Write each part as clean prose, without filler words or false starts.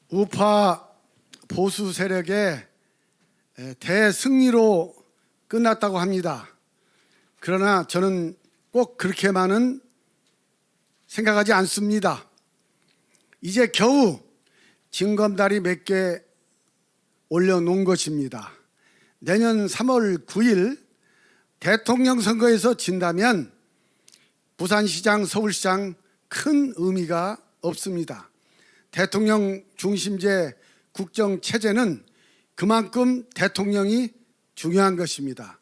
우파 보수 세력의 대승리로 끝났다고 합니다. 그러나 저는 꼭 그렇게만은 생각하지 않습니다. 이제 겨우 징검다리 몇 개 올려놓은 것입니다. 내년 3월 9일 대통령 선거에서 진다면 부산시장, 서울시장 큰 의미가 없습니다. 대통령 중심제 국정체제는 그만큼 대통령이 중요한 것입니다.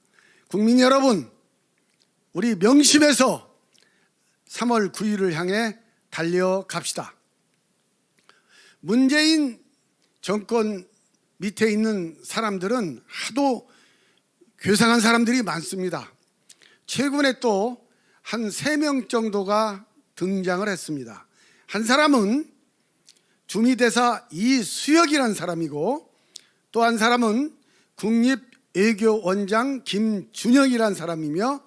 국민 여러분, 우리 명심해서 3월 9일을 향해 달려갑시다. 문재인 정권 밑에 있는 사람들은 하도 괴상한 사람들이 많습니다. 최근에 또 한 3명 정도가 등장을 했습니다. 한 사람은 주미대사 이수혁이라는 사람이고, 또 한 사람은 국립외교원장 김준혁이라는 사람이며,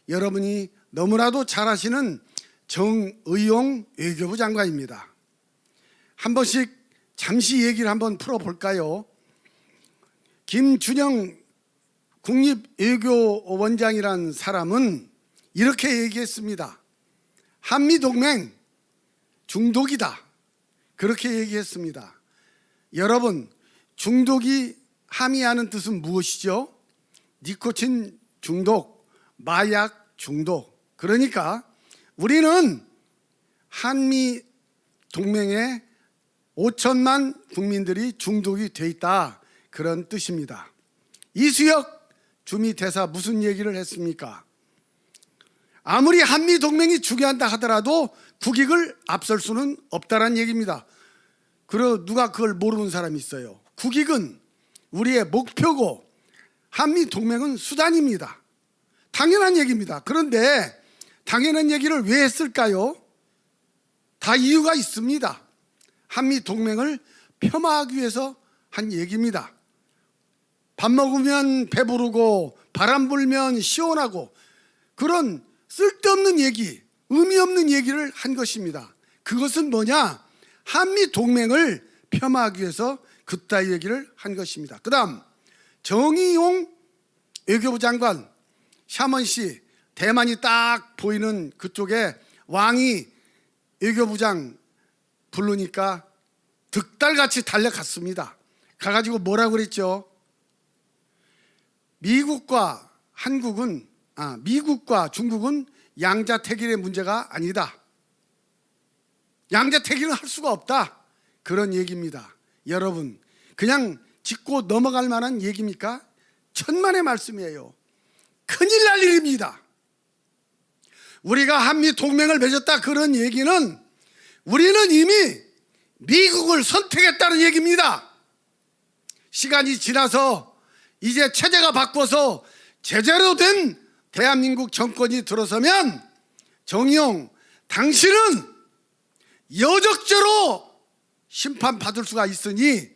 여러분이 너무나도 잘 아시는 정의용 외교부 장관입니다. 한 번씩 잠시 얘기를 한번 풀어볼까요? 김준영 국립외교원장이라는 사람은 이렇게 얘기했습니다. 한미동맹 중독이다, 그렇게 얘기했습니다. 여러분, 중독이 함의하는 뜻은 무엇이죠? 니코틴 중독, 마약 중독. 그러니까 우리는 한미동맹에 5천만 국민들이 중독이 돼 있다, 그런 뜻입니다. 이수혁 주미대사 무슨 얘기를 했습니까? 아무리 한미동맹이 중요하다 하더라도 국익을 앞설 수는 없다는 얘기입니다. 그리고 누가 그걸 모르는 사람이 있어요. 국익은 우리의 목표고 한미동맹은 수단입니다. 당연한 얘기입니다. 그런데 당연한 얘기를 왜 했을까요? 다 이유가 있습니다. 한미동맹을 폄하하기 위해서 한 얘기입니다. 밥 먹으면 배부르고 바람 불면 시원하고, 그런 쓸데없는 얘기, 의미 없는 얘기를 한 것입니다. 그것은 뭐냐? 한미동맹을 폄하하기 위해서 그따위 얘기를 한 것입니다. 그 다음 정의용 외교부 장관, 샤먼시, 대만이 딱 보이는 그쪽에 왕이 외교부장 부르니까 득달같이 달려갔습니다. 가가지고 뭐라고 그랬죠? 미국과 중국은 양자택일의 문제가 아니다. 양자택일은 할 수가 없다, 그런 얘기입니다. 여러분, 그냥 짚고 넘어갈 만한 얘기입니까? 천만의 말씀이에요. 큰일 날 일입니다. 우리가 한미동맹을 맺었다, 그런 얘기는 우리는 이미 미국을 선택했다는 얘기입니다. 시간이 지나서 이제 체제가 바꿔서 제대로 된 대한민국 정권이 들어서면 정의용, 당신은 여적죄로 심판받을 수가 있으니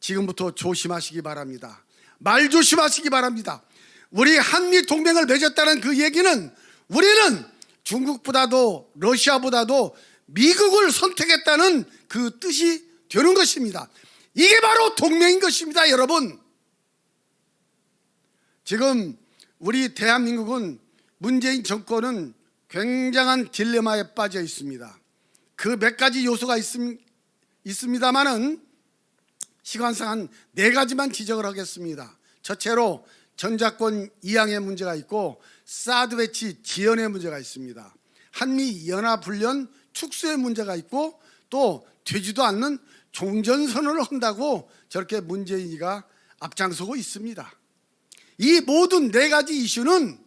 지금부터 조심하시기 바랍니다. 말 조심하시기 바랍니다. 우리 한미동맹을 맺었다는 그 얘기는 우리는 중국보다도 러시아보다도 미국을 선택했다는 그 뜻이 되는 것입니다. 이게 바로 동맹인 것입니다. 여러분, 지금 우리 대한민국은, 문재인 정권은 굉장한 딜레마에 빠져 있습니다. 그 몇 가지 요소가 있습니다만은 시간상 한 4가지만 지적을 하겠습니다. 첫째로 전작권 이양의 문제가 있고, 사드 배치 지연의 문제가 있습니다. 한미 연합훈련 축소의 문제가 있고, 또 되지도 않는 종전선언을 한다고 저렇게 문재인이가 앞장서고 있습니다. 이 모든 4가지 이슈는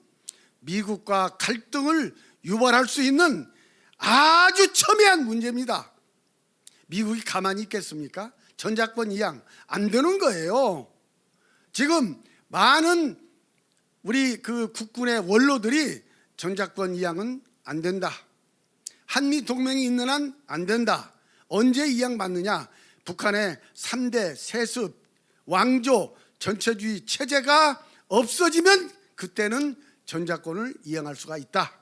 미국과 갈등을 유발할 수 있는 아주 첨예한 문제입니다. 미국이 가만히 있겠습니까? 전작권 이양 안 되는 거예요. 지금 많은 우리 그 국군의 원로들이 전작권 이양은 안 된다, 한미 동맹이 있는 한 안 된다. 언제 이양 받느냐? 북한의 3대 세습, 왕조, 전체주의 체제가 없어지면 그때는 전작권을 이양할 수가 있다,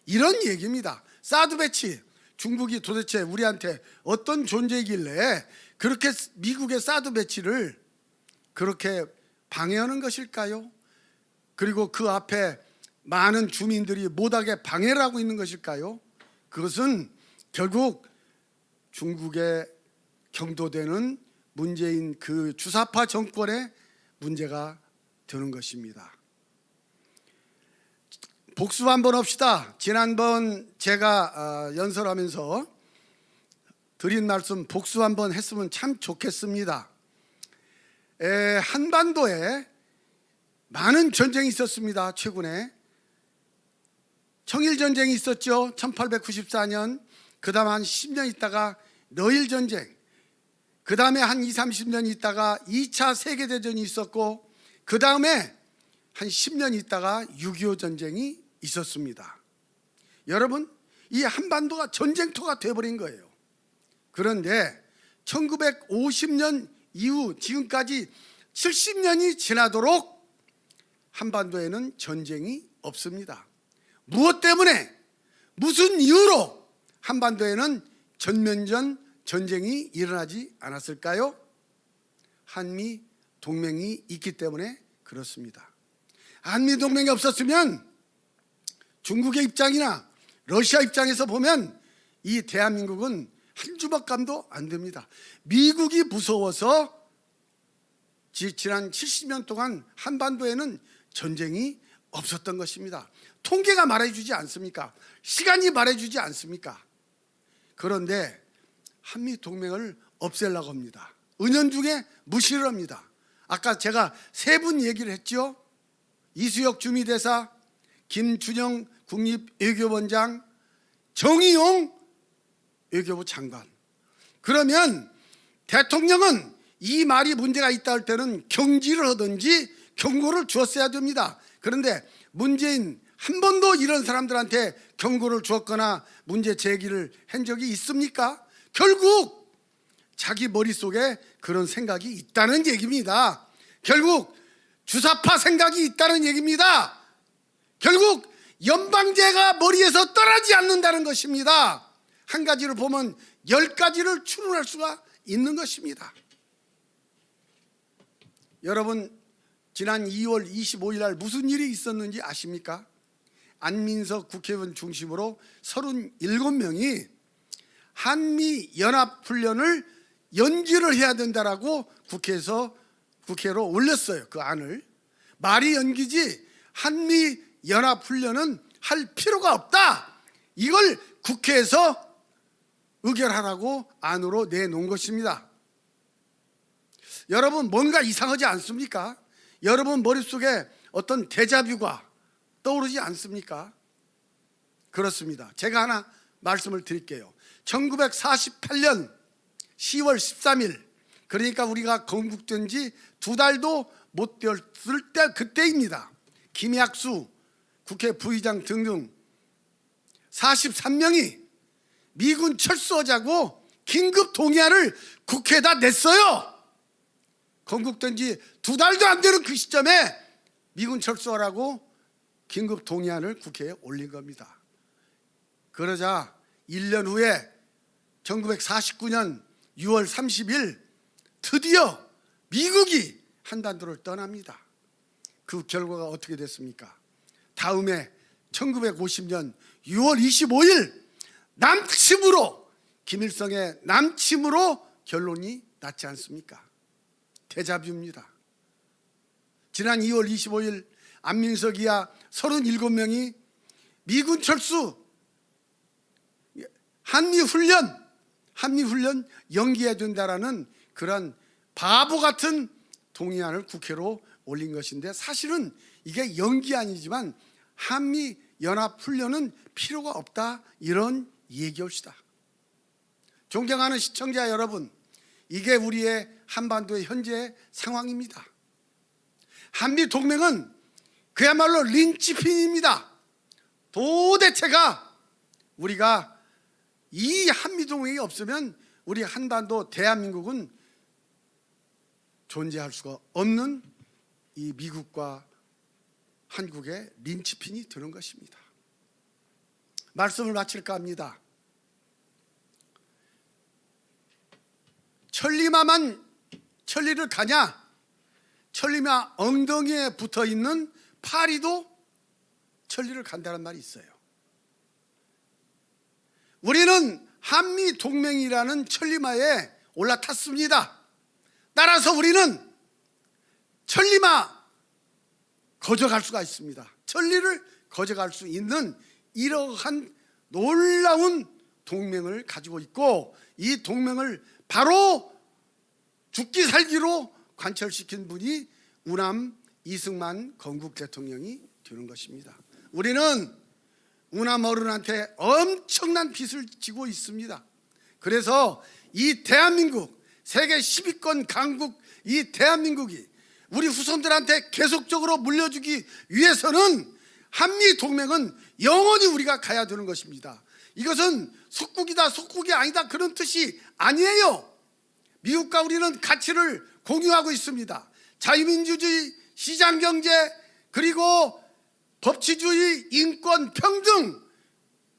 이런 얘기입니다. 사드 배치 중국이 도대체 우리한테 어떤 존재이길래 그렇게 미국의 사드 배치를 그렇게 방해하는 것일까요? 그리고 그 앞에 많은 주민들이 못하게 방해를 하고 있는 것일까요? 그것은 결국 중국에 경도되는 문재인 그 주사파 정권의 문제가 되는 것입니다. 복습 한번 합시다. 지난번 제가 연설하면서 드린 말씀 복습 한번 했으면 참 좋겠습니다. 한반도에 많은 전쟁이 있었습니다. 최근에 청일전쟁이 있었죠. 1894년. 그 다음 한 10년 있다가 러일전쟁, 그 다음에 한 20, 30년 있다가 2차 세계대전이 있었고, 그 다음에 한 10년 있다가 6.25 전쟁이 있었습니다. 여러분, 이 한반도가 전쟁터가 되어버린 거예요. 그런데 1950년 이후 지금까지 70년이 지나도록 한반도에는 전쟁이 없습니다. 무엇 때문에, 무슨 이유로 한반도에는 전면전 전쟁이 일어나지 않았을까요? 한미 동맹이 있기 때문에 그렇습니다. 한미 동맹이 없었으면 중국의 입장이나 러시아 입장에서 보면 이 대한민국은 한 주먹감도 안 됩니다. 미국이 무서워서 지난 70년 동안 한반도에는 전쟁이 없었던 것입니다. 통계가 말해주지 않습니까? 시간이 말해주지 않습니까? 그런데 한미 동맹을 없애려고 합니다. 은연중에 무시를 합니다. 아까 제가 세 분 얘기를 했죠. 이수혁 주미대사, 김준영 국립외교원장, 정의용 외교부 장관. 그러면 대통령은 이 말이 문제가 있다 할 때는 경지를 하든지 경고를 주었어야 됩니다. 그런데 문재인 한 번도 이런 사람들한테 경고를 주었거나 문제 제기를 한 적이 있습니까? 결국 자기 머릿속에 그런 생각이 있다는 얘기입니다. 결국 주사파 생각이 있다는 얘기입니다. 결국 연방제가 머리에서 떠나지 않는다는 것입니다. 한 가지를 보면 10가지를 추론할 수가 있는 것입니다. 여러분, 지난 2월 25일 날 무슨 일이 있었는지 아십니까? 안민석 국회의원 중심으로 37명이 한미연합훈련을 연기를 해야 된다라고 국회로 올렸어요. 그 안을. 말이 연기지 한미연합훈련은 할 필요가 없다. 이걸 국회에서 의결하라고 안으로 내놓은 것입니다. 여러분, 뭔가 이상하지 않습니까? 여러분 머릿속에 어떤 데자뷰가 떠오르지 않습니까? 그렇습니다. 제가 하나 말씀을 드릴게요. 1948년 10월 13일, 그러니까 우리가 건국된 지 2달도 못 되었을 때 그때입니다. 김약수 국회 부의장 등등 43명이 미군 철수하자고 긴급 동의안을 국회에다 냈어요. 건국된 지 2달도 안 되는 그 시점에 미군 철수하라고 긴급 동의안을 국회에 올린 겁니다. 그러자 1년 후에 1949년 6월 30일 드디어 미국이 한반도를 떠납니다. 그 결과가 어떻게 됐습니까? 다음에 1950년 6월 25일 남침으로, 김일성의 남침으로 결론이 났지 않습니까? 데자뷰입니다. 지난 2월 25일 안민석 이하 37명이 미군 철수, 한미훈련 연기해야 된다라는 그런 바보 같은 동의안을 국회로 올린 것인데, 사실은 이게 연기안이지만 한미연합훈련은 필요가 없다, 이런 얘기입시다. 존경하는 시청자 여러분, 이게 우리의 한반도의 현재 상황입니다. 한미동맹은 그야말로 린치핀입니다. 도대체가 우리가 이 한미동맹이 없으면 우리 한반도 대한민국은 존재할 수가 없는 이 미국과 한국의 린치핀이 되는 것입니다. 말씀을 마칠까 합니다. 천리를 가냐? 천리마 엉덩이에 붙어 있는 파리도 천리를 간다는 말이 있어요. 우리는 한미 동맹이라는 천리마에 올라탔습니다. 따라서 우리는 천리마 거저갈 수가 있습니다. 천리를 거저갈 수 있는 이러한 놀라운 동맹을 가지고 있고, 이 동맹을 바로 죽기 살기로 관철시킨 분이 우남 이승만 건국 대통령이 되는 것입니다. 우리는 우남 어른한테 엄청난 빚을 지고 있습니다. 그래서 이 대한민국, 세계 10위권 강국 이 대한민국이 우리 후손들한테 계속적으로 물려주기 위해서는 한미 동맹은 영원히 우리가 가야 되는 것입니다. 이것은 속국이다, 속국이 아니다, 그런 뜻이 아니에요. 미국과 우리는 가치를 공유하고 있습니다. 자유민주주의, 시장경제, 그리고 법치주의, 인권, 평등,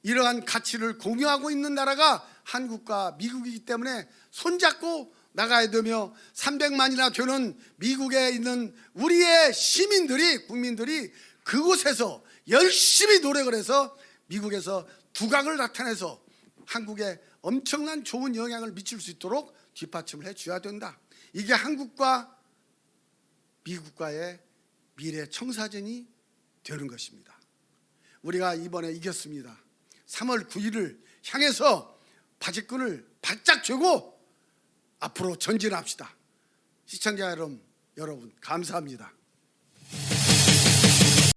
이러한 가치를 공유하고 있는 나라가 한국과 미국이기 때문에 손잡고 나가야 되며, 300만이나 되는 미국에 있는 우리의 시민들이, 국민들이 그곳에서 열심히 노력을 해서 미국에서 두각을 나타내서 한국에 엄청난 좋은 영향을 미칠 수 있도록 뒷받침을 해줘야 된다. 이게 한국과 미국과의 미래 청사진이 되는 것입니다. 우리가 이번에 이겼습니다. 3월 9일을 향해서 바짓끈을 바짝 쥐고 앞으로 전진합시다. 시청자 여러분 감사합니다.